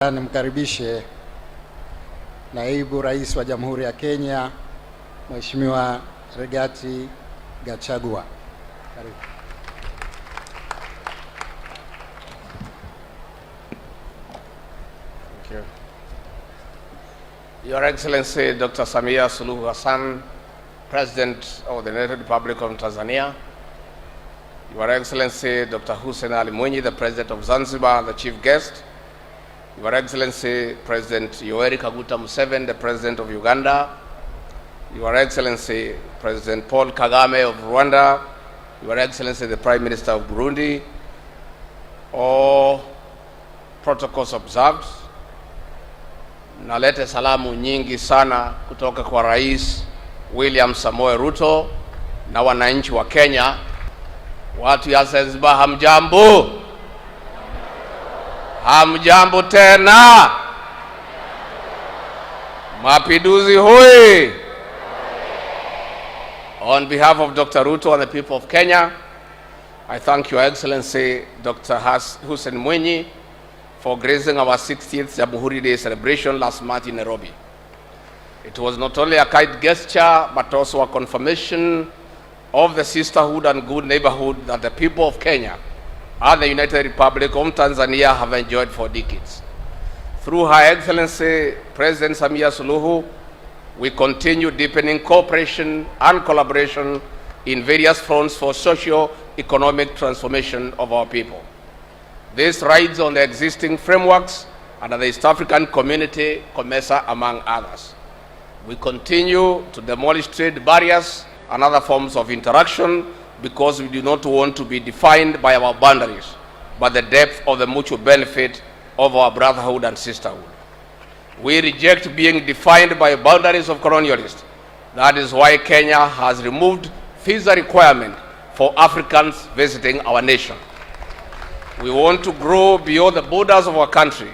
Nimkaribishe Naibu Rais wa Jamhuri ya Kenya, Mheshimiwa Rigathi Gachagua. Karibu. Thank you. Your Excellency Dr. Samia Suluhu Hassan, President of the United Republic of Tanzania, Your Excellency Dr. Hussein Ali Mwinyi, the President of Zanzibar, the Chief Guest, Your Excellency President Yoweri Museveni, the President of Uganda, Your Excellency President Paul Kagame of Rwanda, Your Excellency the Prime Minister of Burundi, all protocols observed. Nalete salamu nyingi sana kutoka kwa Rais William Samoei Ruto na wananchi wa Kenya. Watu ya Zanzibar, hamjambo? Hamjambo tena? Mapinduzi hoi! On behalf of Dr. Ruto and the people of Kenya, I thank Your Excellency Dr. Hussein Mwinyi for gracing our 60th Jamhuri Day celebration last month in Nairobi. It was not only a kind gesture, but also a confirmation of the sisterhood and good neighborhood that the people of Kenya and the United Republic of Tanzania have enjoyed for decades. Through Her Excellency President Samia Suluhu, we continue deepening cooperation and collaboration in various fronts for socio-economic transformation of our people. This rides on the existing frameworks under the East African Community, COMESA, among others. We continue to demolish trade barriers and other forms of interaction because we do not want to be defined by our boundaries, but the depth of the mutual benefit of our brotherhood and sisterhood. We reject being defined by boundaries of colonialists. That is why Kenya has removed visa requirement for Africans visiting our nation. We want to grow beyond the borders of our country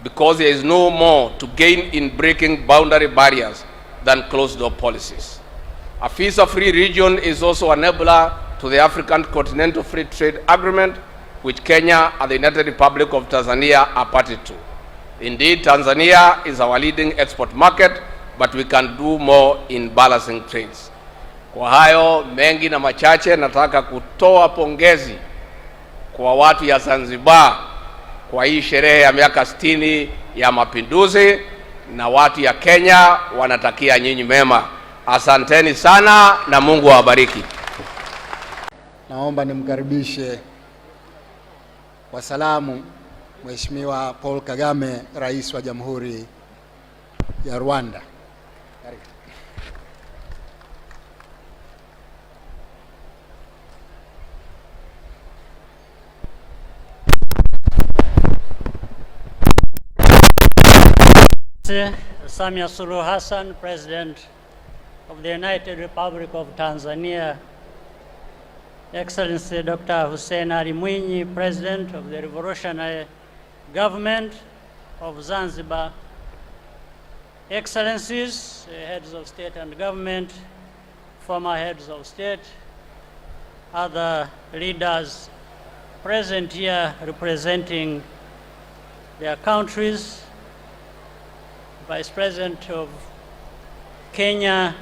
because there is no more to gain in breaking boundary barriers than closed-door policies. A visa-free region is also an enabler to the African Continental Free Trade Agreement, which Kenya and the United Republic of Tanzania are party to. Indeed, Tanzania is our leading export market, but we can do more in balancing trades. Kwa hayo mengi na machache, nataka kutoa pongezi kwa watu ya Zanzibar kwa hii sherehe ya miaka 60 ya mapinduzi, na watu ya Kenya wanatakia nyinyi mema. Asanteni sana na Mungu awabariki. Naomba nimkaribishe kwa salamu Mheshimiwa Paul Kagame, Rais wa Jamhuri ya Rwanda. Karibu. Samia Suluhu Hassan, President of the United Republic of Tanzania, Excellency Dr. Hussein Ali Mwinyi, President of the Revolutionary Government of Zanzibar, Excellencies, heads of state and government, former heads of state, other leaders present here representing their countries, Vice President of Kenya,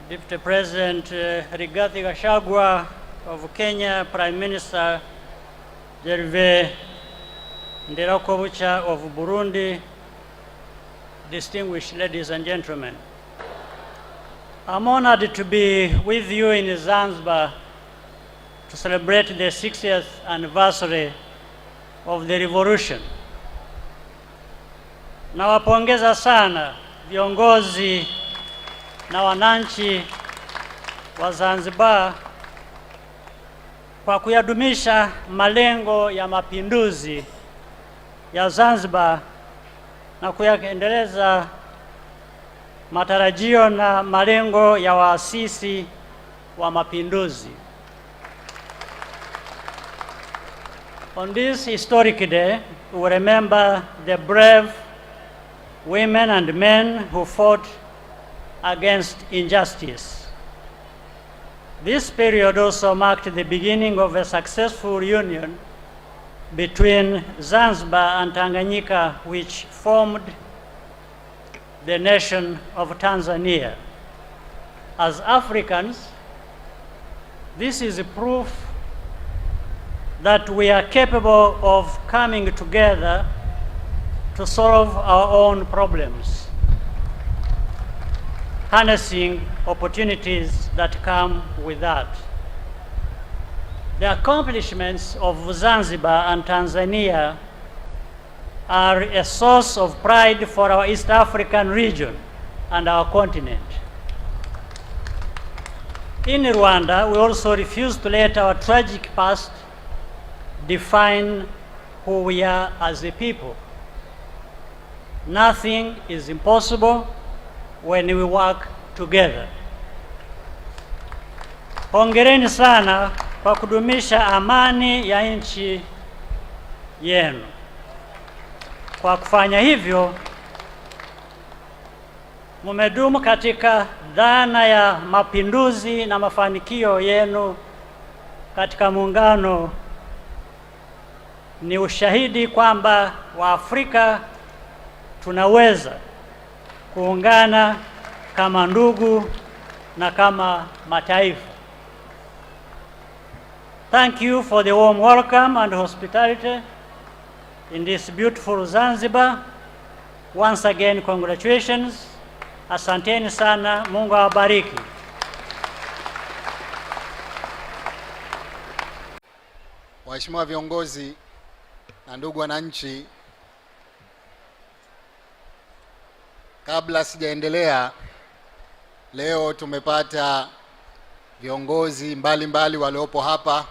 Deputy President Rigathi Gachagua of Kenya, Prime Minister Yoweri of Burundi, distinguished ladies and gentlemen. I'm honored to be with you in Zanzibar to celebrate the 60th anniversary of the revolution. Nawapongeza sana viongozi na wananchi wa Zanzibar kwa kuyadumisha malengo ya mapinduzi ya Zanzibar na kuyaendeleza matarajio na malengo ya waasisi wa mapinduzi. On this historic day, we will remember the brave women and men who fought against injustice. This period also marked the beginning of a successful union between Zanzibar and Tanganyika, which formed the nation of Tanzania. As Africans, this is a proof that we are capable of coming together to solve our own problems, harnessing opportunities that come with that. The accomplishments of Zanzibar and Tanzania are a source of pride for our East African region and our continent. In Rwanda, we also refuse to let our tragic past define who we are as a people. Nothing is impossible when we work together. Hongereni sana kwa kudumisha amani ya nchi yenu. Kwa kufanya hivyo, mumedumu katika dhana ya mapinduzi na mafanikio yenu katika muungano. Ni ushahidi kwamba Waafrika tunaweza kuungana kama ndugu na kama mataifa. Thank you for the warm welcome and hospitality in this beautiful Zanzibar. Once again, congratulations. Asanteni sana, Mungu awabariki. Waheshimiwa viongozi na ndugu wananchi, kabla sijaendelea, leo tumepata viongozi mbalimbali waliopo hapa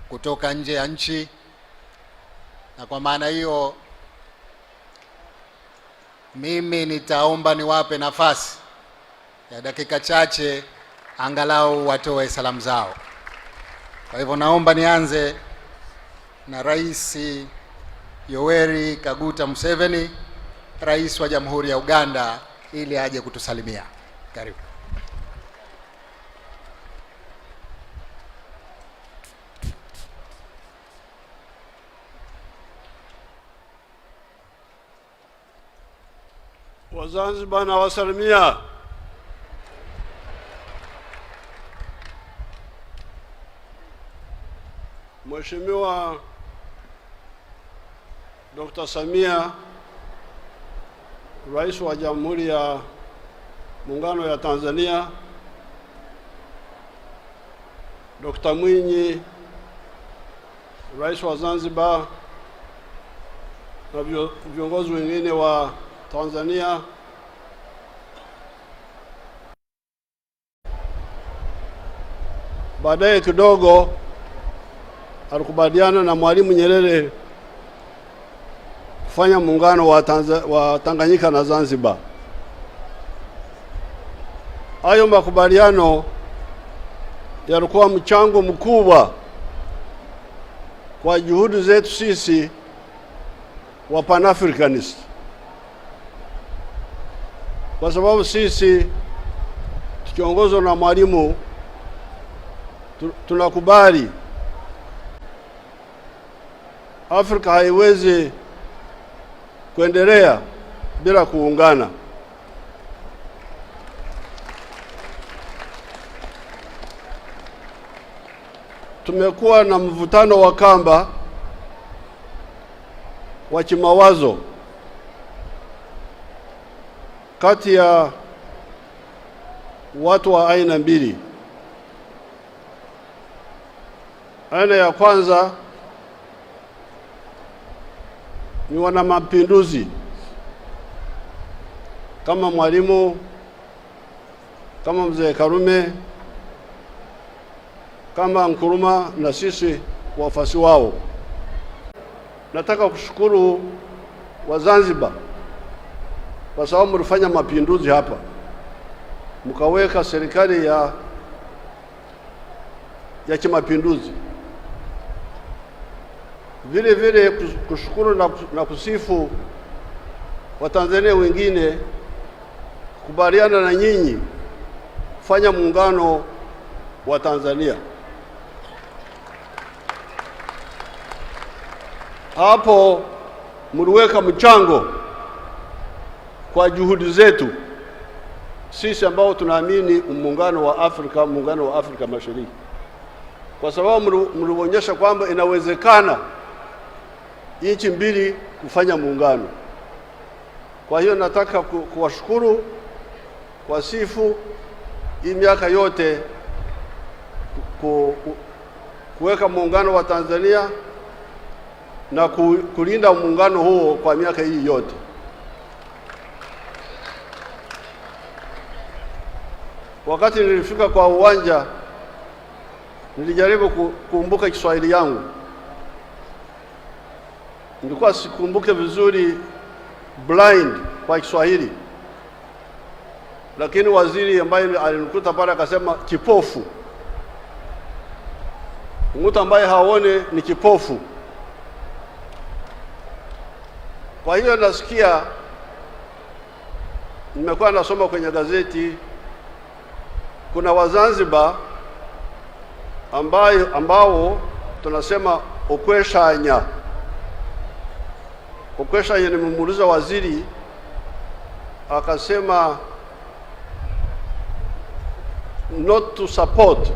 kutoka nje ya nchi, na kwa maana hiyo mimi nitaomba niwape nafasi ya dakika chache angalau watoe salamu zao. Kwa hivyo naomba nianze na Rais Yoweri Kaguta Museveni, Rais wa Jamhuri ya Uganda, ili aje kutusalimia. Karibu. Wazanzibar na wasalimia. Mheshimiwa Dr. Samia, Rais wa Jamhuri ya Muungano ya Tanzania, Dr. Mwinyi, Rais wa Zanzibar, na viongozi wengine wa Tanzania, baadaye kidogo alikubaliana na Mwalimu Nyerere kufanya muungano wa Tanganyika na Zanzibar. Hayo makubaliano yalikuwa mchango mkubwa kwa juhudi zetu sisi wa Pan-Africanist, kwa sababu sisi tukiongozwa na Mwalimu tunakubali Afrika haiwezi kuendelea bila kuungana. Tumekuwa na mvutano wa kamba wa kimawazo kati ya watu wa aina mbili. Aina ya kwanza ni wana mapinduzi kama Mwalimu, kama Mzee Karume, kama Nkrumah na sisi wafuasi wao. Nataka kushukuru wa Zanzibar kwa sababu mlifanya mapinduzi hapa, mkaweka serikali ya kimapinduzi. Vile vile kushukuru na kusifu Watanzania wengine kubaliana na nyinyi kufanya muungano wa Tanzania. hapo mliweka mchango kwa juhudi zetu sisi ambao tunaamini muungano wa Afrika Mashariki, kwa sababu mlionyesha kwamba inawezekana nchi mbili kufanya muungano. Kwa hiyo nataka kuwashukuru kwa sifu hii miaka yote kuweka muungano wa Tanzania na kulinda muungano huo kwa miaka hii yote. Wakati nilifika kwa uwanja nilijaribu kukumbuka Kiswahili yangu. Nilikuwa sikumbuke vizuri blind kwa Kiswahili, lakini waziri ambaye alinikuta pale akasema kipofu. Mtu ambaye haone ni kipofu. Kwa hiyo nasikia, nimekuwa nasoma kwenye gazeti, kuna Wazanzibar ambao tunasema okweshanya. Okweshanya, nimemuuliza waziri akasema not to support,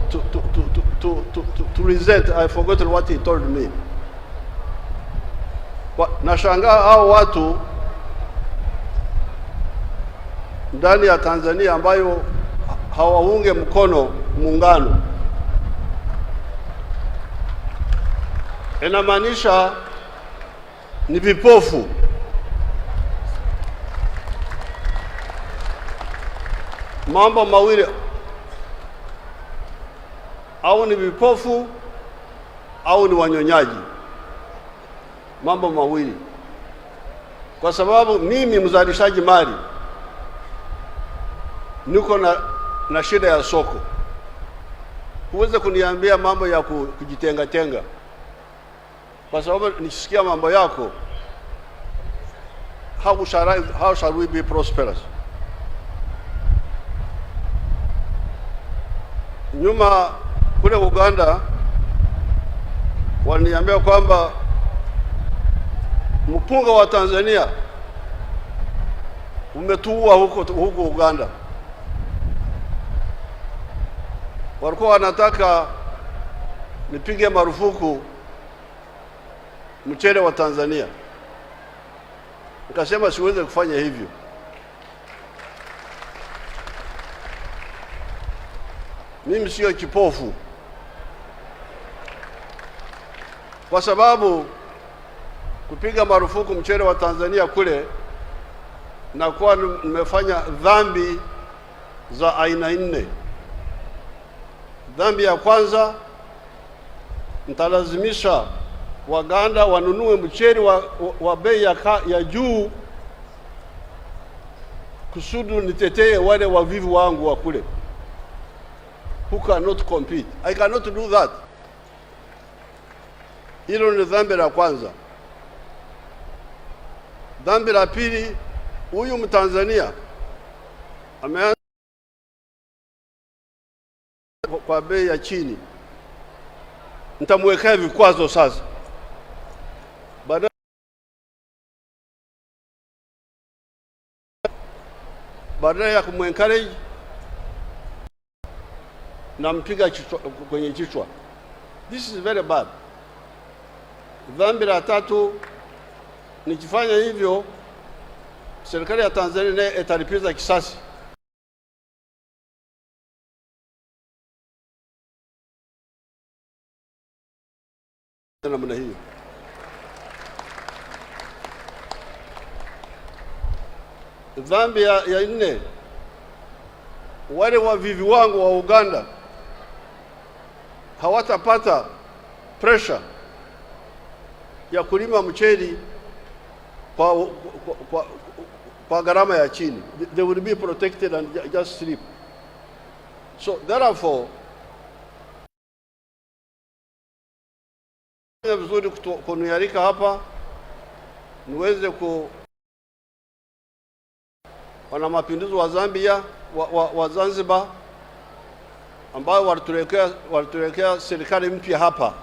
to resent. I forgot what he told me. Nashangaa hao watu ndani ya Tanzania ambayo hawaunge mkono muungano. Inamaanisha ni vipofu. Mambo mawili, au ni vipofu au ni wanyonyaji. Mambo mawili. Kwa sababu mimi mzalishaji mali niko na shida ya soko. Huweze kuniambia mambo ya kujitenga tenga, kwa sababu nikisikia mambo yako, how shall we be prosperous? Nyuma kule Uganda waniambia kwamba mpunga wa Tanzania umetua huko Uganda. Walikuwa wanataka nipige marufuku mchele wa Tanzania. Nikasema siweze kufanya hivyo. Mimi sio kipofu, kwa sababu kupiga marufuku mchele wa Tanzania kule na kuwa nimefanya dhambi za aina 4. Dhambi ya kwanza, nitalazimisha Waganda wanunue mchele wa bei ya juu kusudu nitetee wale wavivu wangu wa kule who cannot compete. I cannot do that. Hilo ni dhambi la kwanza. Dhambi la pili, huyu Mtanzania ameanza kwa bei ya chini, nitamwekea vikwazo sasa. Badala ya kumencourage na mpiga kwenye kichwa. This is very bad. Dhambi la tatu, nikifanya hivyo serikali ya Tanzania naye italipiza kisasi. Namna hiyo. Dhambi ya 4, wale wavivi wangu wa Uganda hawatapata pressure ya kulima mcheli kwa gharama ya chini. They will be protected and just sleep. So therefore, ni vizuri kunialika hapa niweze wana mapinduzi wa Zambia wa Zanzibar ambao walituwekea serikali mpya hapa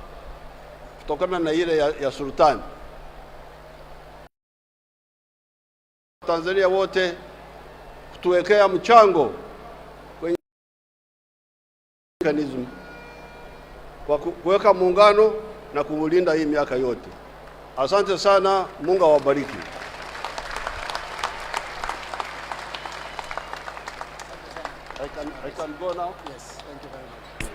kutokana na ile ya sultani. Tanzania wote kutuwekea mchango kwenye mechanism kwa kuweka muungano na kumulinda hii miaka yote. Asante sana, Mungu awabariki. I can go now? Yes, thank you very much.